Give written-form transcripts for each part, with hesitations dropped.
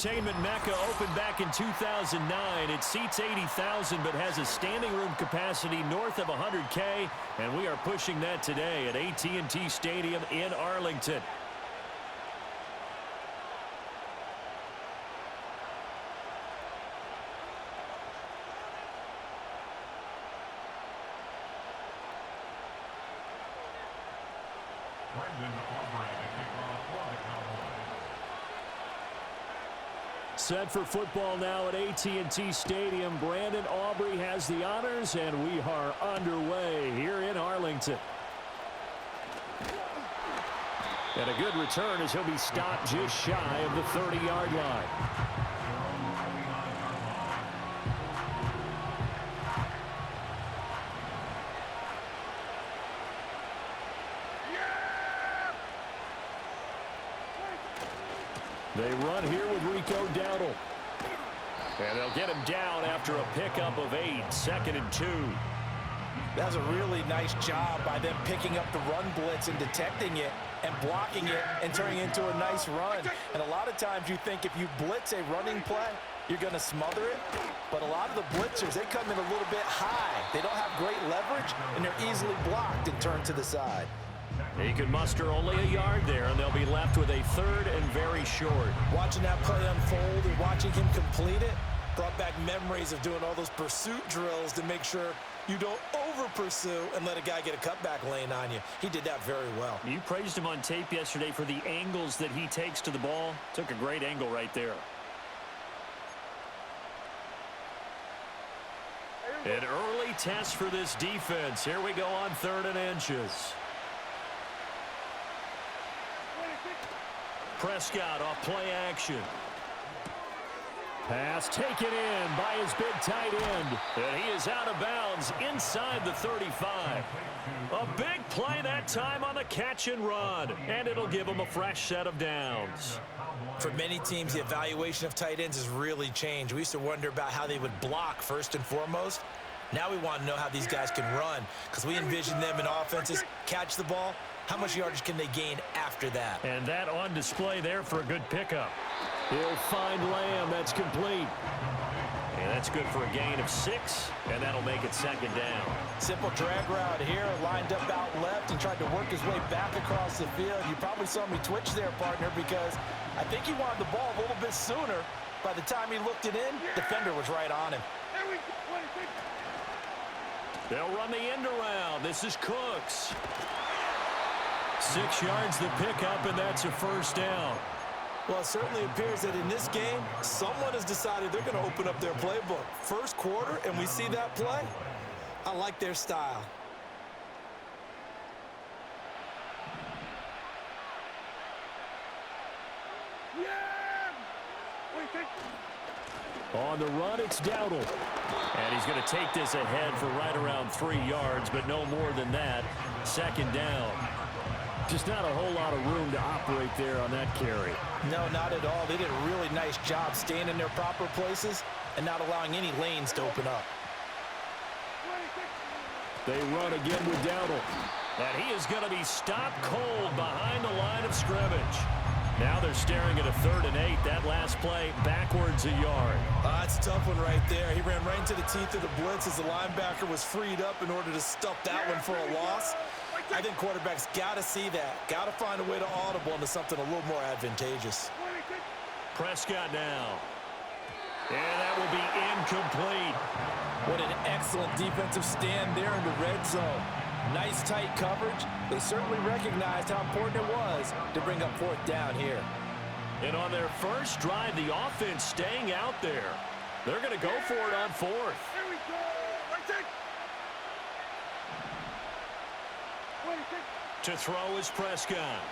entertainment mecca opened back in 2009. It seats 80,000 but has a standing room capacity north of 100K, and we are pushing that today at AT&T Stadium in Arlington. Set for football now at AT&T Stadium. Brandon Aubrey has the honors, and we are underway here in Arlington. And a good return as he'll be stopped just shy of the 30-yard line. They run here with Rico Dowdle. And they'll get him down after a pickup of 8, 2nd and 2. That's a really nice job by them picking up the run blitz and detecting it and blocking it and turning it into a nice run. And a lot of times you think if you blitz a running play, you're going to smother it. But a lot of the blitzers, they come in a little bit high. They don't have great leverage, and they're easily blocked and turned to the side. He can muster only a yard there, and they'll be left with a 3rd and very short. Watching that play unfold and watching him complete it brought back memories of doing all those pursuit drills to make sure you don't over-pursue and let a guy get a cutback lane on you. He did that very well. You praised him on tape yesterday for the angles that he takes to the ball. Took a great angle right there. An early test for this defense. Here we go on 3rd and inches. Prescott off play action. Pass taken in by his big tight end. And he is out of bounds inside the 35. A big play that time on the catch and run. And it'll give him a fresh set of downs. For many teams, the evaluation of tight ends has really changed. We used to wonder about how they would block first and foremost. Now we want to know how these guys can run, because we envision them in offenses catch the ball. How much yardage can they gain after that? And that on display there for a good pickup. He'll find Lamb. That's complete. And that's good for a gain of 6, and that'll make it 2nd down. Simple drag route here, lined up out left and tried to work his way back across the field. You probably saw me twitch there, partner, because I think he wanted the ball a little bit sooner. By the time he looked it in, defender was right on him. They'll run the end around. This is Cooks. 6 yards the pickup, and that's a 1st down. Well, it certainly appears that in this game, someone has decided they're going to open up their playbook. First quarter, and we see that play. I like their style. On the run, it's Dowdle. And he's going to take this ahead for right around 3 yards, but no more than that. 2nd down. Just not a whole lot of room to operate there on that carry. No, not at all. They did a really nice job staying in their proper places and not allowing any lanes to open up. They run again with Dowdle. And he is going to be stopped cold behind the line of scrimmage. Now they're staring at a 3rd and 8. That last play backwards a yard. That's a tough one right there. He ran right into the teeth of the blitz as the linebacker was freed up in order to stuff that one for a loss. I think quarterbacks got to see that. Got to find a way to audible into something a little more advantageous. Prescott now. And that will be incomplete. What an excellent defensive stand there in the red zone. Nice tight coverage. They certainly recognized how important it was to bring up 4th down here. And on their first drive, the offense staying out there. They're going to go for it on 4th. Here we go. To throw is Prescott.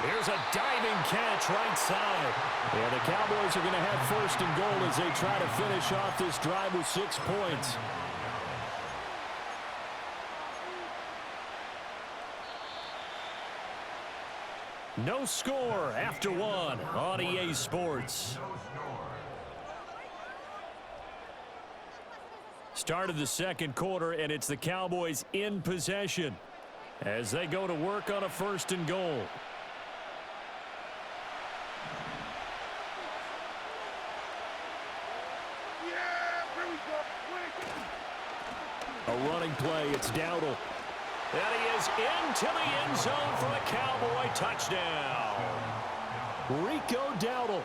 Here's a diving catch right side. And the Cowboys are going to have 1st and goal as they try to finish off this drive with 6 points. No score after 1 on EA Sports. Start of the 2nd quarter, and it's the Cowboys in possession as they go to work on a 1st and goal. A running play. It's Dowdle. And he is into the end zone for a Cowboy touchdown. Rico Dowdle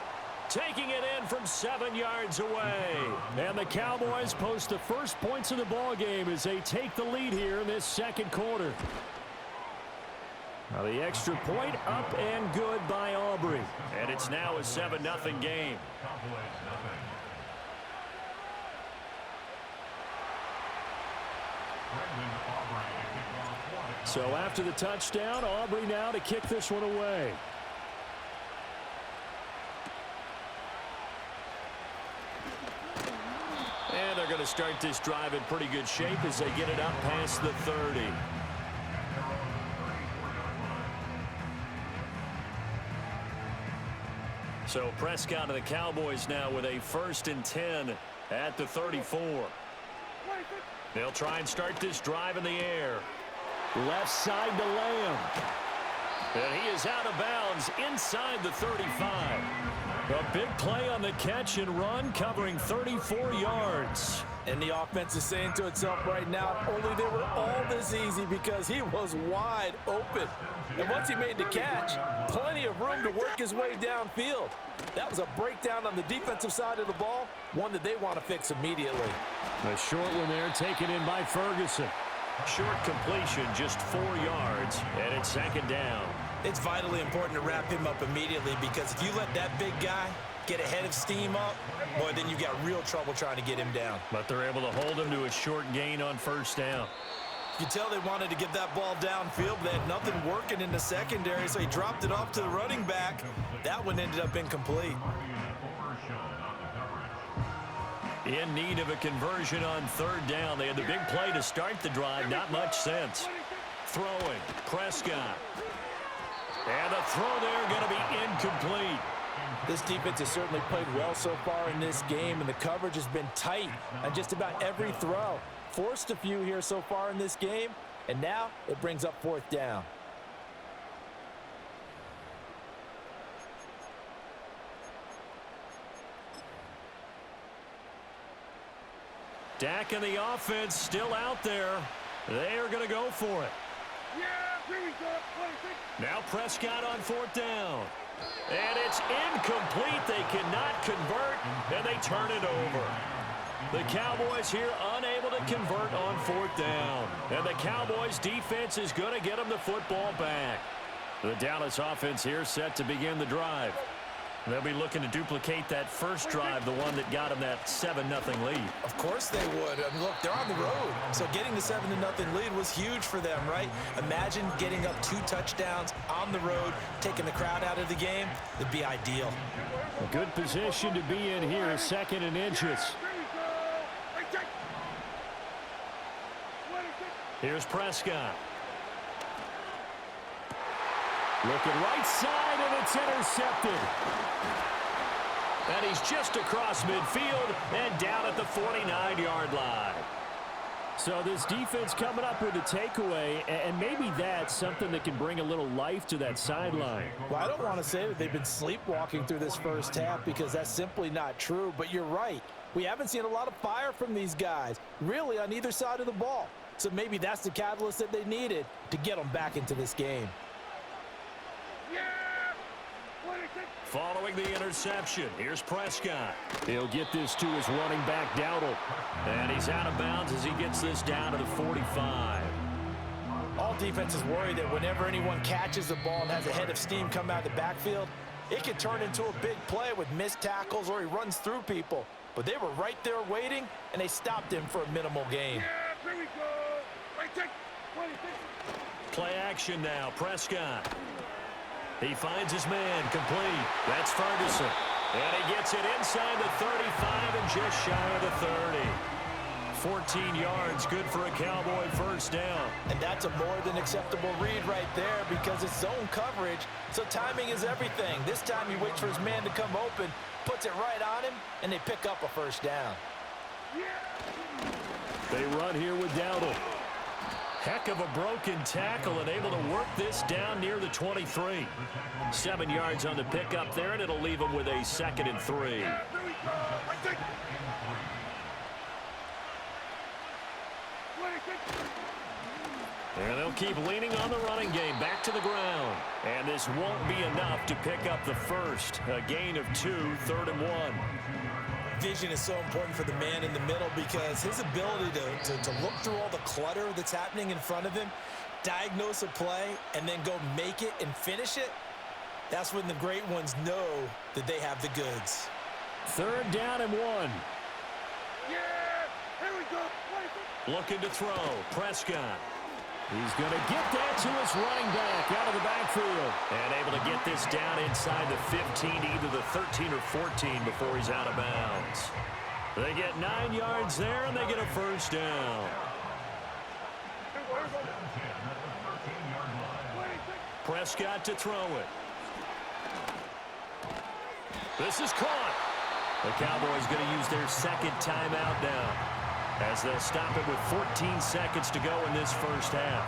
taking it in from 7 yards away. And the Cowboys post the first points of the ball game as they take the lead here in this second quarter. Now the extra point up and good by Aubrey. And it's now a 7-0 game. So after the touchdown, Aubrey now to kick this one away. And they're going to start this drive in pretty good shape as they get it up past the 30. So Prescott and the Cowboys now with a 1st and 10 at the 34. They'll try and start this drive in the air. Left side to Lamb. And he is out of bounds inside the 35. A big play on the catch and run, covering 34 yards. And the offense is saying to itself right now, only they were all this easy because he was wide open. And once he made the catch, plenty of room to work his way downfield. That was a breakdown on the defensive side of the ball, one that they want to fix immediately. A short one there taken in by Ferguson. Short completion, just 4 yards, and it's 2nd down. It's vitally important to wrap him up immediately because if you let that big guy get ahead of steam up, boy, then you've got real trouble trying to get him down. But they're able to hold him to a short gain on 1st down. You can tell they wanted to get that ball downfield, but they had nothing working in the secondary, so he dropped it off to the running back. That one ended up incomplete. In need of a conversion on 3rd down. They had the big play to start the drive. Not much sense. Throwing. Prescott. And the throw there going to be incomplete. This defense has certainly played well so far in this game, and the coverage has been tight on just about every throw. Forced a few here so far in this game, and now it brings up 4th down. Dak and the offense still out there. They are going to go for it. Now Prescott on 4th down. And it's incomplete. They cannot convert, and they turn it over. The Cowboys here unable to convert on 4th down. And the Cowboys defense is going to get them the football back. The Dallas offense here set to begin the drive. They'll be looking to duplicate that first drive, the one that got them that 7-0 lead. Of course they would. I mean, look, they're on the road. So getting the 7-0 lead was huge for them, right? Imagine getting up 2 touchdowns on the road, taking the crowd out of the game. It'd be ideal. A good position to be in here, 2nd and inches. Here's Prescott. Looking right side, and it's intercepted. And he's just across midfield and down at the 49-yard line. So this defense coming up with a takeaway, and maybe that's something that can bring a little life to that sideline. Well, I don't want to say that they've been sleepwalking through this first half because that's simply not true, but you're right. We haven't seen a lot of fire from these guys, really on either side of the ball. So maybe that's the catalyst that they needed to get them back into this game. Following the interception, here's Prescott. He'll get this to his running back, Dowdle. And he's out of bounds as he gets this down to the 45. All defenses worry that whenever anyone catches the ball and has a head of steam come out of the backfield, it could turn into a big play with missed tackles or he runs through people. But they were right there waiting, and they stopped him for a minimal gain. Play action now, Prescott. He finds his man, complete. That's Ferguson. And he gets it inside the 35 and just shy of the 30. 14 yards, good for a Cowboy first down. And that's a more than acceptable read right there because it's zone coverage, so timing is everything. This time he waits for his man to come open, puts it right on him, and they pick up a first down. They run here with Dowdle. Heck of a broken tackle and able to work this down near the 23. 7 yards on the pickup there, and it'll leave him with a 2nd and 3. And they'll keep leaning on the running game back to the ground. And this won't be enough to pick up the first. A gain of 2, 3rd and 1. Vision is so important for the man in the middle because his ability to look through all the clutter that's happening in front of him, diagnose a play, and then go make it and finish it, that's when the great ones know that they have the goods. 3rd down and 1. Yeah, here we go. Looking to throw. Prescott. He's going to get that to his running back out of the backfield. And able to get this down inside the 15 to either the 13 or 14 before he's out of bounds. They get 9 yards there, and they get a first down. Prescott to throw it. This is caught. The Cowboys going to use their second timeout now, as they'll stop it with 14 seconds to go in this first half.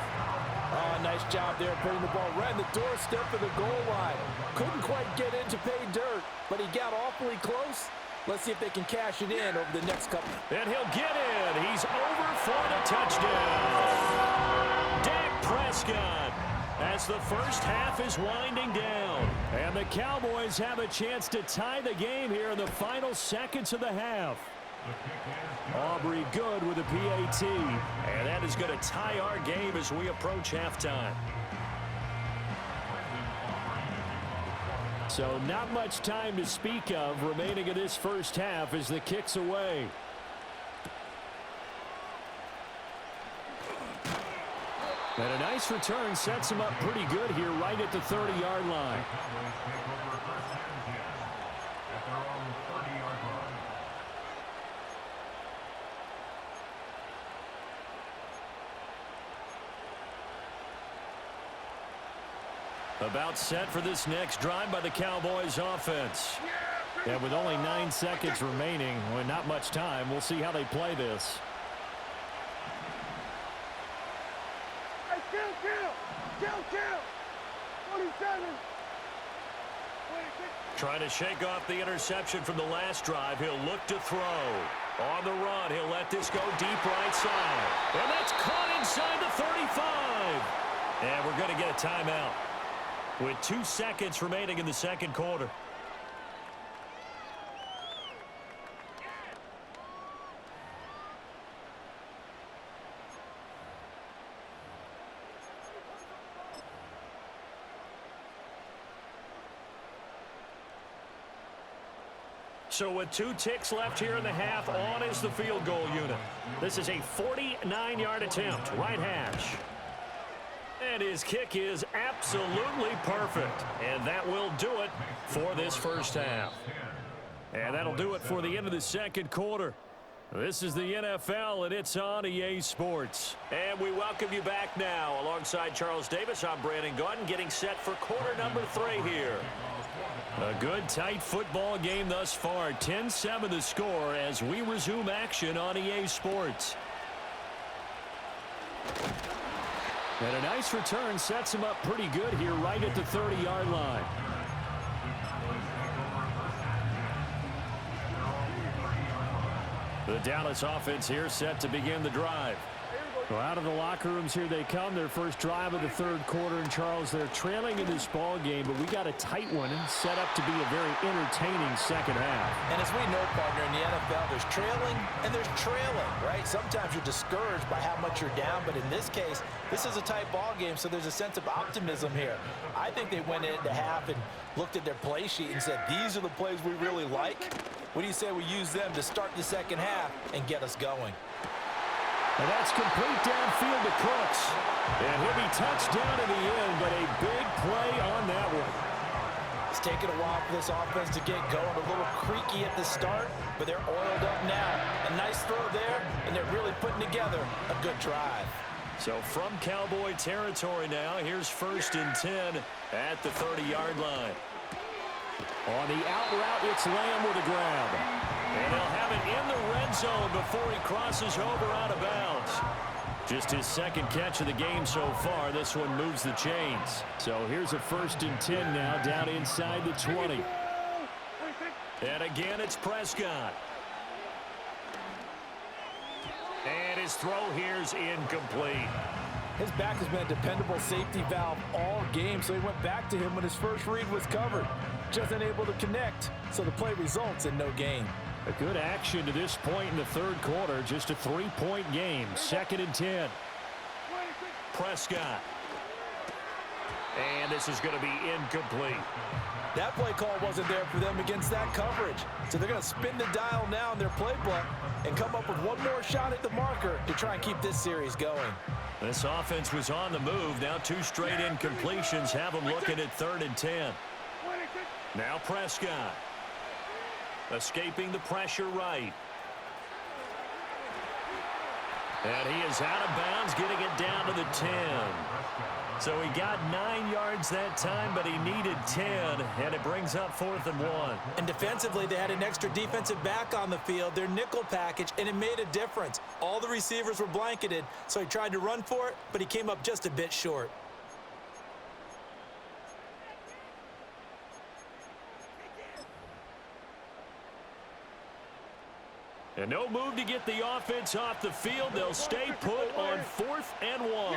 Oh, nice job there putting the ball right in the doorstep of the goal line. Couldn't quite get in to pay dirt, but he got awfully close. Let's see if they can cash it in over the next couple. And he'll get in. He's over for the touchdown. Dak Prescott, as the first half is winding down. And the Cowboys have a chance to tie the game here in the final seconds of the half. Aubrey good with a PAT, and that is going to tie our game as we approach halftime. So not much time to speak of remaining in this first half as the kick's away. And a nice return sets him up pretty good here right at the 30-yard line. About set for this next drive by the Cowboys offense. And with only 9 seconds remaining, well, not much time, we'll see how they play this. Hey, kill. 27. Trying to shake off the interception from the last drive. He'll look to throw. On the run, he'll let this go deep right side. And that's caught inside the 35. And we're going to get a timeout with 2 seconds remaining in the second quarter. So with 2 ticks left here in the half, on is the field goal unit. This is a 49-yard attempt, right hash. And his kick is absolutely perfect. And that will do it for this first half. And that'll do it for the end of the second quarter. This is the NFL, and it's on EA Sports. And we welcome you back now. Alongside Charles Davis, I'm Brandon Gaudin, getting set for quarter number 3 here. A good, tight football game thus far. 10-7 the score as we resume action on EA Sports. And a nice return sets him up pretty good here right at the 30-yard line. The Dallas offense here set to begin the drive. Well, out of the locker rooms here they come. Their first drive of the third quarter. And Charles, they're trailing in this ball game, but we got a tight one set up to be a very entertaining second half. And as we know, partner, in the NFL, there's trailing and there's trailing, right? Sometimes you're discouraged by how much you're down, but in this case, this is a tight ball game, so there's a sense of optimism here. I think they went into half and looked at their play sheet and said, these are the plays we really like. What do you say we use them to start the second half and get us going? And that's complete downfield to Cooks. And he'll be touched down in the end, but a big play on that one. It's taken a while for this offense to get going. A little creaky at the start, but they're oiled up now. A nice throw there, and they're really putting together a good drive. So from Cowboy territory now, here's 1st and 10 at the 30-yard line. On the out route, it's Lamb with a grab. And he'll have it in the red zone before he crosses over out of bounds. Just his second catch of the game so far. This one moves the chains. So here's a 1st and 10 now down inside the 20. And again, it's Prescott. And his throw here's incomplete. His back has been a dependable safety valve all game, so he went back to him when his first read was covered. Just unable to connect, so the play results in no gain. A good action to this point in the third quarter. Just a 3-point game. 2nd and 10. Prescott. And this is going to be incomplete. That play call wasn't there for them against that coverage. So they're going to spin the dial now in their playbook and come up with one more shot at the marker to try and keep this series going. This offense was on the move. Now 2 straight incompletions have them looking at 3rd and 10. Now Prescott. Escaping the pressure right. And he is out of bounds, getting it down to the 10. So he got 9 yards that time, but he needed 10, and it brings up 4th and 1. And defensively, they had an extra defensive back on the field, their nickel package, and it made a difference. All the receivers were blanketed, so he tried to run for it, but he came up just a bit short. And no move to get the offense off the field. They'll stay put on 4th and 1.